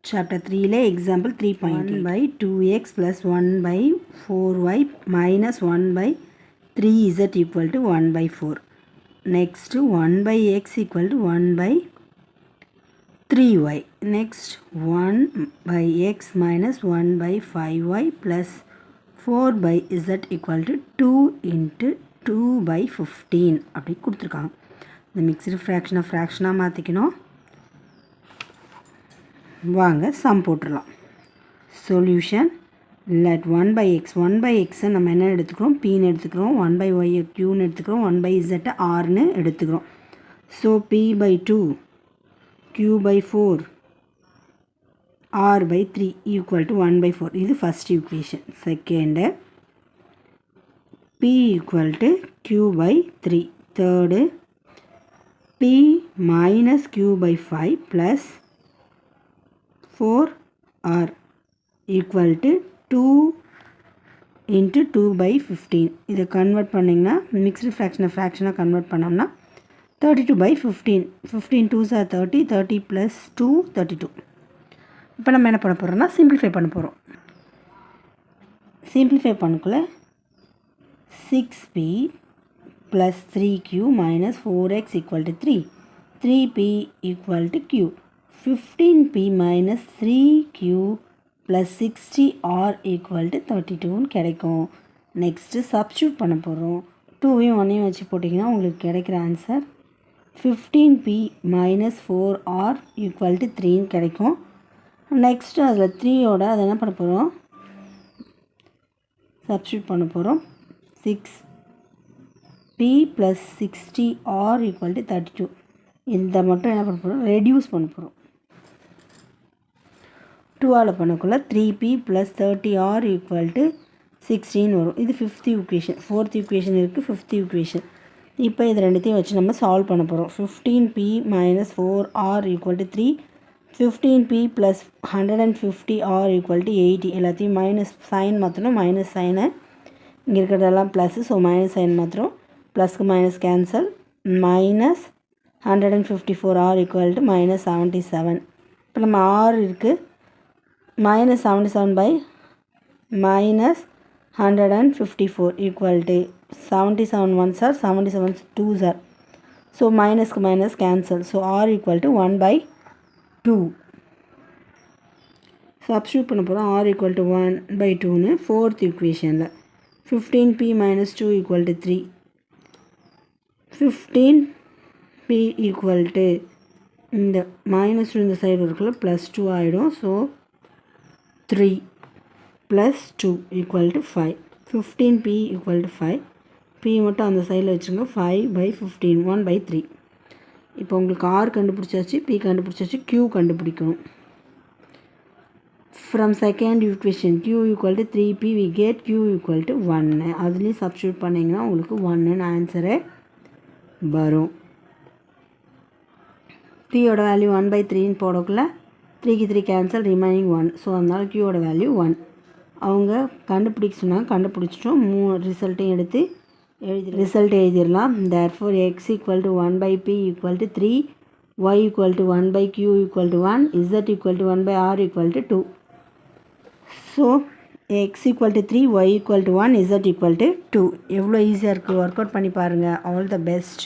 Chapter 3 example 3.1 by 2x plus 1 by 4y minus 1 by 3z equal to 1 by 4. Next 1 by x equal to 1 by 3y. Next 1 by x minus 1 by 5y plus 4 by z equal to 2 into 2 by 15 அப்படி கொடுத்துருக்காங்க. இந்த mixed ஃப்ராக்ஷனாக மாற்றிக்கணும். வாங்க some போட்டுடலாம். Solution let 1 by x நம்ம என்ன எடுத்துக்கிறோம், pன்னு எடுத்துக்கிறோம், 1 by y qன்னு எடுத்துக்கிறோம், 1 by z rன்னு எடுத்துக்கிறோம். So p by 2 q by 4 r by 3 equal to 1 by 4. இது first equation. Second p equal to q by 3. Third p minus q by 5 plus 4r equal to 2 into 2 by 15. இதை convert பண்ணிங்கன்னா mixed ஃப்ராக்ஷனாக convert பண்ணோம்னா 32 by 15. 15 2s are 30, 30 plus 2 32. இப்போ நம்ம என்ன பண்ண போகிறோம்னா simplify பண்ண போகிறோம். சிம்பிளிஃபை பண்ணக்குள்ள 6p plus 3q minus 4x equal to 3. 3p equal to q. 15p minus 3q plus 60r equal to 32 கிடைக்கும். நெக்ஸ்ட்டு சப்ஸ்டியூட் பண்ண போகிறோம். 2வையும் 1ஐயும் வச்சு போட்டிங்கன்னா உங்களுக்கு கிடைக்கிற answer 15p minus 4r equal to 3 கிடைக்கும். நெக்ஸ்ட்டு அதில் 3யோட அதை என்ன பண்ண போகிறோம், சப்ஸ்டியூட் பண்ண போகிறோம். 6p plus 60r equal to 32. இதை மட்டும் என்ன பண்ண போகிறோம், ரெடியூஸ் பண்ண போகிறோம். 2ஆல் பண்ணக்குள்ள 3p plus 30r equal to 16 வரும். இது ஃபிஃப்த் ஈக்குவேஷன். ஃபோர்த் ஈக்குவேஷன் இருக்குது, ஃபிஃப்த் ஈக்குவேஷன். இப்போ இது ரெண்டுத்தையும் வச்சு நம்ம சால்வ் பண்ண போகிறோம். 15p minus 4r equal to 3. 15p plus 150r equal to 80. எல்லாத்தையும் மைனஸ் சைன் மாற்றணும். மைனஸ் சைனை இங்கே இருக்கிறதெல்லாம் ப்ளஸ்ஸு, ஸோ மைனஸ் சைன் மாத்திரம். ப்ளஸ்க்கு minus cancel. Minus 154r equal to minus 77. இப்போ நம்ம r இருக்குது, minus 77 by minus 154 equal to 77 ones are 77 twos are. So minus minus cancel. So r equal to 1 by 2. Substitute பண்ண போகிறோம். r equal to 1 by 2னு fourth equationல 15p minus 2 equal to 3. 15p equal to இந்த minus 2 இந்த side இருக்குல்ல plus 2 ஆகிடும். So 3 plus 2 equal to 5. 15p equal to 5. p மட்டும் அந்த சைடில் வச்சுருங்க. 5 by 15 1 by 3. இப்போ உங்களுக்கு r கண்டுபிடிச்சாச்சு, p கண்டுபிடிச்சாச்சு, q கண்டுபிடிக்கணும். From second equation q equal to 3p we get q equal to 1. அதுலேயும் சப்ஸ்டியூட் பண்ணிங்கன்னா உங்களுக்கு 1ன்னு ஆன்சரே வரும். pயோட வேல்யூ 1 by 3ன்னு போடக்குள்ள 3க்கு 3 கேன்சல், ரிமைனிங் 1. ஸோ அதனால் க்யூவோட வேல்யூ 1. அவங்க கண்டுபிடிக்க சொன்னாங்க, கண்டுபிடிச்சிட்டோம். ரிசல்ட்டையும் எடுத்து ரிசல்ட் எழுதிடலாம். therefore x equal to 1 by p equal to 3, y equal to 1 by q equal to 1, z equal to 1 by r equal to 2. So x equal to 3, y equal to 1, z equal to 2. எவ்வளோ ஈஸியாக இருக்குது, work out பண்ணி பாருங்கள். All the best.